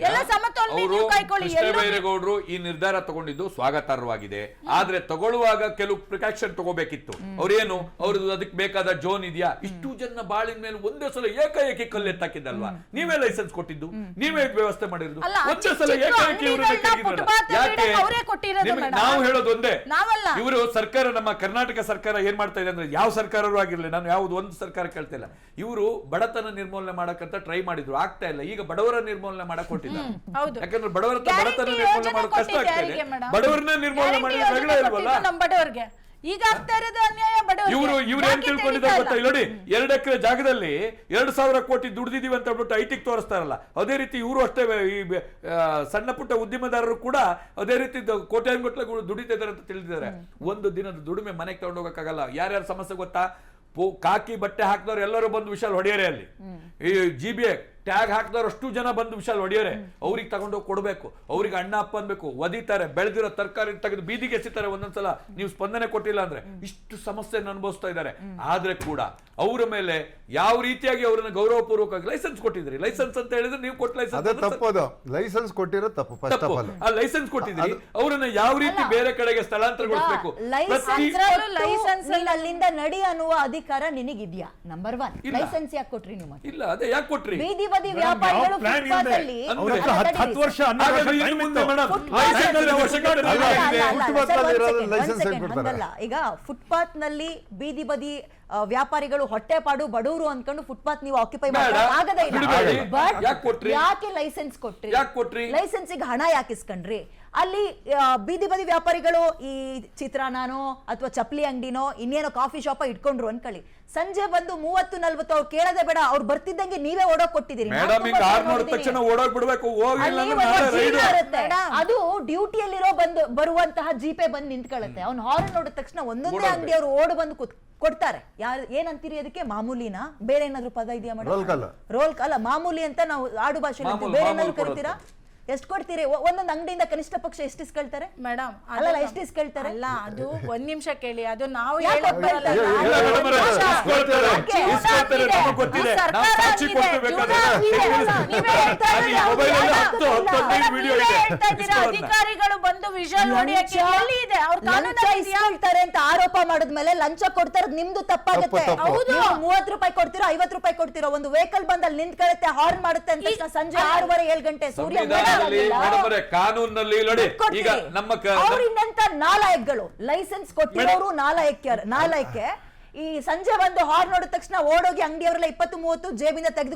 ಎಲ್ಲ ಸಮತೋಲನ ನೀವು ಕೈಕೊಳ್ಳಿ. ಕೃಷ್ಣ ಬೈರೇಗೌಡರು ಈ ನಿರ್ಧಾರ ತಗೊಂಡಿದ್ದು ಸ್ವಾಗತಾರ್ಹವಾಗಿದೆ. ಆದ್ರೆ ತಗೊಳ್ಳುವಾಗ ಕೆಲವು ಪ್ರಿಕಾಕ್ಷನ್ ತಗೋಬೇಕಿತ್ತು. ಅವ್ರೇನು ಅವ್ರದ್ದು ಅದಕ್ಕೆ ಬೇಕಾದ ಜೋನ್ ಇದೆಯಾ? ಇಷ್ಟು ಜನ ಬಾಳಿನ ಮೇಲೆ ಒಂದೇ ಸಲ ಏಕಾಏಕಿ ಕಲ್ಲೆತ್ತಾಕಿದ್ದಲ್ವಾ? ನೀವೇ ಲೈಸೆನ್ಸ್ ಕೊಟ್ಟಿದ್ದು, ನೀವೇ ವ್ಯವಸ್ಥೆ ಮಾಡಿರೋದು. ಒಂದೇ ಸಲ ಏಕಾಏಕಿ ಯಾಕೆ? ನಾವು ಹೇಳೋದು ಒಂದೇ, ಇವರು ಸರ್ಕಾರ, ನಮ್ಮ ಕರ್ನಾಟಕ ಸರ್ಕಾರ ಏನ್ ಮಾಡ್ತಾ ಇದೆ ಅಂದ್ರೆ, ಯಾವ ಸರ್ಕಾರವೂ ಆಗಿರ್ಲಿ, ನಾನು ಯಾವ್ದು ಒಂದು ಸರ್ಕಾರ ಕೇಳ್ತಿಲ್ಲ, ಇವರು ಬಡತನ ನಿರ್ಮೂಲನೆ ಮಾಡಕ್ಕಂತ ಟ್ರೈ ಮಾಡಿದ್ರು, ಆಗ್ತಾ ಇಲ್ಲ. ಈಗ ಬಡವರ ನಿರ್ಮೂಲನೆ ಮಾಡಕ್ ಕೊಟ್ಟಿದ್ದಾರೆ. ಯಾಕಂದ್ರೆ ಬಡತನ ನಿರ್ಮೂಲನೆ ಮಾಡೋದು ಕಷ್ಟ ಆಗ್ತಾ ಇದೆ. ಬಡವರನ್ನ ನಿರ್ಮೂಲನೆ ಮಾಡಿದ್ರೆ ರಗಳೆ ಇಲ್ವಲ್ಲ ನಮ್ಮ ಬಡವರಿಗೆ. ಈಗ ಆಗ್ತಾ ಇರೋದು ಅನ್ಯಾಯ ಬಡವರಿಗೆ. ಇವ್ರು ಏನ್ ತಿಳ್ಕೊಂಡಿದ್ದಾರೆ ಗೊತ್ತಾ? ಇಲ್ಲಿ ನೋಡಿ, 2 ಎಕರೆ ಜಾಗದಲ್ಲಿ 2,000 ಕೋಟಿ ದುಡ್ದಿದೀವಿ ಅಂತ ಹೇಳ್ಬಿಟ್ಟು ಐಟಿಗೆ ತೋರಿಸ್ತಾರಲ್ಲ, ಅದೇ ರೀತಿ ಇವರು ಅಷ್ಟೇ. ಈ ಸಣ್ಣ ಪುಟ್ಟ ಉದ್ಯಮದಾರರು ಕೂಡ ಅದೇ ರೀತಿ ಕೋಟ್ಯಾಂಗಟ್ಟಲೆ ದುಡಿತಾ ಇದಾರೆ ಅಂತ ತಿಳಿದಿದ್ದಾರೆ. ಒಂದು ದಿನದ ದುಡಿಮೆ ಮನೆಗೆ ತಗೊಂಡು ಹೋಗಕ್ಕಾಗಲ್ಲ. ಯಾರ್ಯಾರ ಸಮಸ್ಯೆ ಗೊತ್ತಾ? ಕಾಕಿ ಬಟ್ಟೆ ಹಾಕಿದವ್ರು ಎಲ್ಲರೂ ಬಂದು ವಿಶಾಲ್ ಹೊಡೆಯರೆ, ಅಲ್ಲಿ ಈ GBA ಟ್ಯಾಗ್ ಹಾಕಿದವ್ರು ಅಷ್ಟು ಜನ ಬಂದು ವಿಶಾಲ್ ಹೊಡೆಯರೆ. ಅವ್ರಿಗೆ ತಗೊಂಡೋಗಿ ಕೊಡ್ಬೇಕು, ಅವ್ರಿಗೆ ಅಣ್ಣ ಅಪ್ಪ ಅನ್ಬೇಕು, ಒದಿತಾರೆ, ಬೆಳೆದಿರೋ ತರಕಾರಿ ತೆಗೆದು ಬೀದಿಗೆ ಎಸಿತಾರೆ ಒಂದೊಂದ್ಸಲ ನೀವು ಸ್ಪಂದನೆ ಕೊಟ್ಟಿಲ್ಲ ಅಂದ್ರೆ. ಇಷ್ಟು ಸಮಸ್ಯೆಯನ್ನು ಅನುಭವಿಸ್ತಾ ಇದ್ದಾರೆ. ಆದ್ರೆ ಕೂಡ ಅವರ ಮೇಲೆ ಯಾವ ರೀತಿಯಾಗಿ ಅವರನ್ನ ಗೌರವಪೂರ್ವಕವಾಗಿ ಲೈಸೆನ್ಸ್ ಕೊಟ್ಟಿದ್ರಿ. ಲೈಸೆನ್ಸ್ ಅಂತ ಹೇಳಿದ್ರೆ ನೀವು ಕೊಟ್ಟ ಲೈಸೆನ್ಸ್ ಕೊಟ್ಟಿರೋ ತಪ್ಪು. ಆ ಲೈಸೆನ್ಸ್ ಕೊಟ್ಟಿದ್ರಿ, ಅವರನ್ನ ಯಾವ ರೀತಿ ಬೇರೆ ಕಡೆಗೆ ಸ್ಥಳಾಂತರಗೊಳಿಸಬೇಕು. ಲೈಸೆನ್ಸ್ ಅಲ್ಲಿಂದ ನಡಿ ಅನ್ನುವ ಅಧಿಕಾರ ನಿನಗಿದ್ಯಾ? ನಂಬರ್ 1 ಲೈಸೆನ್ಸ್ ಯಾಕೆ ಕೊಟ್ರಿ ನೀವು? ಇಲ್ಲ, ಅದೇ ಯಾಕೆ ಕೊಟ್ರಿ? ಬೀದಿ ಬದಿ ವ್ಯಾಪಾರಿಗಳು ಈಗ ಫುಟ್ಪಾತ್ ನಲ್ಲಿ ಬೀದಿ ಬದಿ ವ್ಯಾಪಾರಿಗಳು ಹೊಟ್ಟೆಪಾಡು ಬಡವರು ಅನ್ಕೊಂಡು ಫುಟ್ಪಾತ್ ನೀವು ಆಕ್ಯುಪೈ ಆಗದೇ ಇಲ್ಲ. ಯಾಕೆ ಲೈಸೆನ್ಸ್ ಕೊಟ್ರಿ? ಲೈಸೆನ್ಸಿಗೆ ಹಣ ಯಾಕೆ ಇಸ್ಕೊಂಡ್ರಿ? ಅಲ್ಲಿ ಬೀದಿ ಬದಿ ವ್ಯಾಪಾರಿಗಳು ಈ ಚಿತ್ರಾನ್ನನೋ ಅಥವಾ ಚಪ್ಪಲಿ ಅಂಗಡಿನೋ ಇನ್ನೇನೋ ಕಾಫಿ ಶಾಪ ಇಟ್ಕೊಂಡ್ರು ಅನ್ಕೊಳ್ಳಿ, ಸಂಜೆ ಬಂದು 30-40 ಅವ್ರು ಕೇಳದೆ ಬೇಡ, ಅವ್ರು ಬರ್ತಿದ್ದಂಗೆ ನೀವೇ ಓಡೋಕ್ ಕೊಟ್ಟಿದ್ದೀರಿ. ಅದು ಡ್ಯೂಟಿಯಲ್ಲಿರೋ ಬರುವಂತಹ ಜೀಪೇ ಬಂದು ನಿಂತ್ಕೊಳ್ಳುತ್ತೆ. ಅವ್ನು ಹಾರ್ನ್ ನೋಡಿದ ತಕ್ಷಣ ಒಂದೊಂದೇ ಅಂಗಡಿ ಅವ್ರು ಓಡ್ ಬಂದು ಕೊಡ್ತಾರೆ. ಏನಂತೀರಿ ಅದಕ್ಕೆ? ಮಾಮೂಲಿನಾ? ಬೇರೆ ಏನಾದ್ರು ಪದ ಇದೆಯಾ ಮೇಡಮ್? ರೋಲ್ ಅಲ್ಲ, ಮಾಮೂಲಿ ಅಂತ ನಾವು ಆಡು ಭಾಷೆಯಲ್ಲಿ ಬೇರೆ ಏನಾದ್ರು ಕರಿತೀರಾ? ಎಷ್ಟು ಕೊಡ್ತೀರಿ? ಒಂದೊಂದು ಅಂಗಡಿಯಿಂದ ಕನಿಷ್ಠ ಪಕ್ಷ ಎಷ್ಟು ಇಸ್ಕೊಳ್ತಾರೆ ಮೇಡಮ್? ಅಲ್ಲ, ಎಷ್ಟು ಇಸ್ಕೊಳ್ತಾರೆ? ಅಲ್ಲ, ಅದು ಒಂದ್ ನಿಮಿಷ ಕೇಳಿ, ಅದು ನಾವು ಅಧಿಕಾರಿಗಳು ಬಂದು ವಿಷಲ್ ಹೊಡೆಯಕ್ಕೆ ಎಲ್ಲಿದೆ? ಅವ್ರು ಇಸ್ಕೊಳ್ತಾರೆ ಅಂತ ಆರೋಪ ಮಾಡಿದ್ಮೇಲೆ ಲಂಚ ಕೊಡ್ತಾರೆ, ನಿಮ್ದು ತಪ್ಪಾಗುತ್ತೆ. 30 ರೂಪಾಯಿ ಕೊಡ್ತಿರೋ 50 ರೂಪಾಯಿ ಕೊಡ್ತಿರೋ, ಒಂದು ವೆಹಿಕಲ್ ಬಂದ್ ಅಲ್ಲಿ ನಿಂತ್ಕೊಳ್ಳುತ್ತೆ, ಹಾರ್ನ್ ಮಾಡುತ್ತೆ ಅಂತ ಸಂಜೆ 6:30-7 ಗಂಟೆ ಸೂರ್ಯ ಕಾನೂನಲ್ಲಿ ಈಗ ನಮ್ಮ ಅವರಿಂದಂತ ನಾಲಾಯಕ್ಗಳು ಲೈಸೆನ್ಸ್ ಕೊಟ್ಟಿರೋರು ನಾಲಾಯಕ್ಕೆ ಈ ಸಂಜೆ ಬಂದು ಹಾರ್ನ್ ನೋಡಿದ ತಕ್ಷಣ ಓಡೋಗಿ ಅಂಗಡಿಯವರೆಲ್ಲ 20-30 ಜೇಬಿಂದ ತೆಗೆದು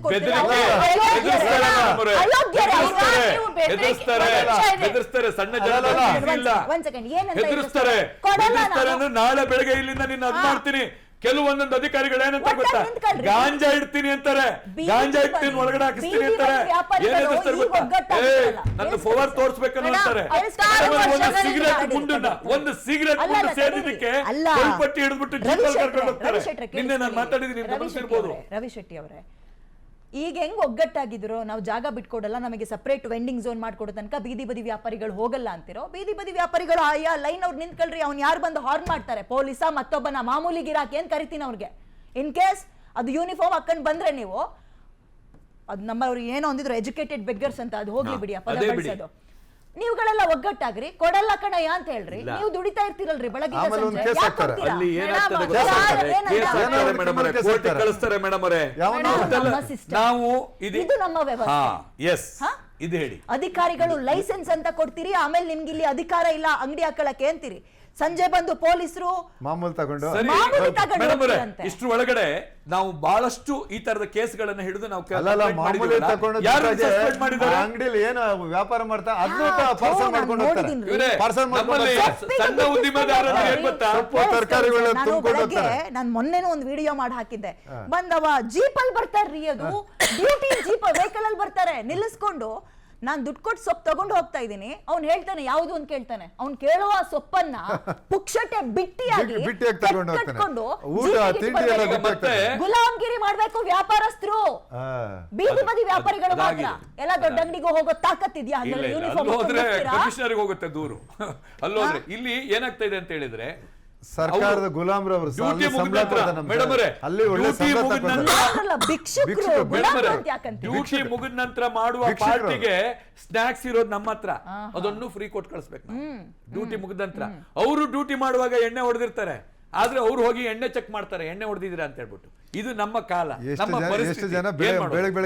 ನಾಳೆ ಬೆಳಗ್ಗೆ ಇಲ್ಲಿಂದ ನಿನ್ನ ಅದ್ ಮಾಡ್ತೀನಿ. ಕೆಲವೊಂದೊಂದು ಅಧಿಕಾರಿಗಳು ಏನಂತ ಗೊತ್ತಾ? ಗಾಂಜಾ ಇಡ್ತೀನಿ ಅಂತಾರೆ, ಗಾಂಜಾ ಇಡ್ತೀನಿ ಒಳಗಡೆ ಹಾಕಿಸ್ತೀನಿ ಅಂತಾರೆ. ಏನಿಸ್ತಾರೆ ಗೊತ್ತಾ? ನನ್ನ ಪವರ್ ತೋರಿಸ್ಬೇಕನ್ನ ಅಂತಾರೆ. ಒಂದು ಸಿಗರೇಟ್ ಗುಂಡು ಸೇರಿದಕ್ಕೆ ಪಟ್ಟಿ ಹಿಡಿದ್ಬಿಟ್ಟು ಜೀಪಲ್ಲಿ ಕರ್ಕೊಂಡು ಹೋಗ್ತಾರೆ. ನಿನ್ನೆ ನಾನು ಮಾತಾಡಿದ್ದೀನಿ, ಗಮನಿಸಿರ್ಬೋದು. ರವಿ ಶೆಟ್ಟಿ ಅವರೇ, ಈಗ ಹೆಂಗ್ ಒಗ್ಗಟ್ಟಾಗಿದ್ರು, ನಾವು ಜಾಗ ಬಿಟ್ಕೊಡಲ್ಲ, ನಮಗೆ ಸಪರೇಟ್ ವೆಂಡಿಂಗ್ ಝೋನ್ ಮಾಡ್ಕೊಡೋ ತನಕ ಬೀದಿ ಬದಿ ವ್ಯಾಪಾರಿಗಳು ಹೋಗಲ್ಲ ಅಂತಿರೋ, ಬೀದಿ ಬದಿ ವ್ಯಾಪಾರಿಗಳು ಆಯಾ ಲೈನ್ ಅವ್ರು ನಿಂತ್ಕೊಳ್ರಿ, ಅವ್ನು ಯಾರು ಬಂದು ಹಾರ್ನ್ ಮಾಡ್ತಾರೆ, ಪೊಲೀಸ ಮತ್ತೊಬ್ಬನ ಮಾಮೂಲಿ ಗಿರಾಕಿ ಏನ್ ಕರಿತೀನಿ ಅವ್ರಿಗೆ. ಇನ್ ಕೇಸ್ ಅದು ಯೂನಿಫಾರ್ಮ್ ಹಾಕೊಂಡ್ ಬಂದ್ರೆ ನೀವು ಅದು ನಮ್ಮವ್ರು ಏನೋ ಒಂದಿದ್ರು ಎಜುಕೇಟೆಡ್ ಬೆಗ್ಗರ್ಸ್ ಅಂತ, ಅದು ಹೋಗ್ಲಿ ಬಿಡಿ, ಪದ ಬಳಸೋದು. ನೀವುಗಳೆಲ್ಲ ಒಗ್ಗಟ್ಟಾಗ್ರಿ, ಕೊಡಲ್ಲ ಕಣಯ್ಯ ಅಂತ ಹೇಳ್ರಿ. ನೀವು ದುಡಿತಾ ಇರ್ತೀರಲ್ರಿ ಬೆಳಗ್ಗೆ ಇದು ನಮ್ಮ ವ್ಯವಸ್ಥೆ. ಅಧಿಕಾರಿಗಳು ಲೈಸೆನ್ಸ್ ಅಂತ ಕೊಡ್ತೀರಿ, ಆಮೇಲೆ ನಿಮ್ಗೆ ಇಲ್ಲಿ ಅಧಿಕಾರ ಇಲ್ಲ ಅಂಗಡಿ ಹಾಕೊಳ್ಳಕ್ಕೆ ಅಂತೀರಿ. ಸಂಜೆ ಬಂದು ಪೊಲೀಸರು ಮಾಮೂಲು ತಗೊಂಡು ಇಷ್ಟ್ರ ಒಳಗಡೆ ನಾವು ಬಹಳಷ್ಟು ಈ ತರದ ಕೇಸ್ಗಳನ್ನ ಹಿಡಿದು ನಾವು ಅಂಗಡಿಯಲ್ಲಿ ಏನು ವ್ಯಾಪಾರ ಮಾಡ್ತಾ ಸಣ್ಣ ಉದ್ಯಮದಾರರು ನಾನು ಮೊನ್ನೆನೂ ಒಂದು ವಿಡಿಯೋ ಮಾಡಿ ಹಾಕಿದ್ದೆ. ಬಂದವ ಜೀಪಲ್ಲಿ ಬರ್ತಾರ್ರಿ, ಅದು ಡ್ಯೂಟಿ ಜೀಪ್ ವೆಹಿಕಲ್ ಅಲ್ಲಿ ಬರ್ತಾರೆ, ನಿಲ್ಲಿಸ್ಕೊಂಡು ನಾನ್ ದುಡ್ಡು ಕೊಟ್ಟು ಸೊಪ್ಪು ತಗೊಂಡು ಹೋಗ್ತಾ ಇದ್ದೀನಿ. ಅವ್ನು ಹೇಳ್ತಾನೆ ಯಾವ್ದು ಅಂತ ಕೇಳ್ತಾನೆ. ಅವ್ನು ಕೇಳುವ ಸೊಪ್ಪನ್ನ ಪುಕ್ಷಟೆ ಬಿಟ್ಟಿಯಾಗಿ ಕಟ್ಕೊಂಡು ಗುಲಾಮ್ಗಿರಿ ಮಾಡ್ಬೇಕು ವ್ಯಾಪಾರಸ್ಥರು, ಬೀದಿ ಬದಿ ವ್ಯಾಪಾರಿಗಳು ಮಾತ್ರ. ಎಲ್ಲ ದೊಡ್ಡ ಅಂಗಡಿಗೂ ಹೋಗೋ ತಾಕತ್ತಿದ್ಯಾ? ಯೂನಿಫಾರ್ಮ್ ಹೋಗುತ್ತೆ ದೂರು. ಅಲ್ಲೋದ್ರೆ ಇಲ್ಲಿ ಏನಾಗ್ತಾ ಇದೆ ಅಂತ ಹೇಳಿದ್ರೆ, ಸರ್ಕಾರದ ಗುಲಾಮ್ರವರು ಡ್ಯೂಟಿ ಸಂಬಳ ಮುಗಿದ ನಂತರ ಕೊಡ್ತಾರೆ ನಮ್ಮ ಮೇಡಮ್ ಅವರೇ, ಅಲ್ಲಿ ಒಳ್ಳೆ ಡ್ಯೂಟಿ ಸಂಬಳ ಮುಗಿದ ತಗೊಳ್ತಾರೆ. ನಂತರ ಯಾರಲ್ಲ ಭಿಕ್ಷುಕರು ಭಿಕ್ಷುಕರು, ಗುಲಾಮ್ರು ಅಂತ ಯಾಕಂತೀವಿ? ಡ್ಯೂಟಿ ಮುಗಿದ ನಂತರ ಮಾಡುವ ಭಿಕ್ಷುಕರು. ಪಾರ್ಟಿಗೆ ಸ್ನಾಕ್ಸ್ ಇರೋದು ನಮ್ಮ ಹತ್ರ, ಅದನ್ನು ಫ್ರೀ ಕೊಟ್ಟು ಕಳಿಸ್ಬೇಕು ಡ್ಯೂಟಿ ಮುಗಿದ ನಂತರ. ಅವರು ಡ್ಯೂಟಿ ಮಾಡುವಾಗ ಎಣ್ಣೆ ಹೊಡೆದಿರ್ತಾರೆ, ಆದ್ರೆ ಅವ್ರು ಹೋಗಿ ಎಣ್ಣೆ ಚೆಕ್ ಮಾಡ್ತಾರೆ, ಎಣ್ಣೆ ಹೊಡೆದಿದ್ದೀರಾ ಅಂತ ಹೇಳ್ಬಿಟ್ಟು. ಇದು ನಮ್ಮ ಕಾಲ, ಎಷ್ಟು ನಮ್ಮ ಜನ ಪರಿಸ್ಥಿತಿ. ಬೆಳಗ್ಗೆ ಏನ್ ಮಾಡೋದು? ಬೆಳಗ್ಗೆ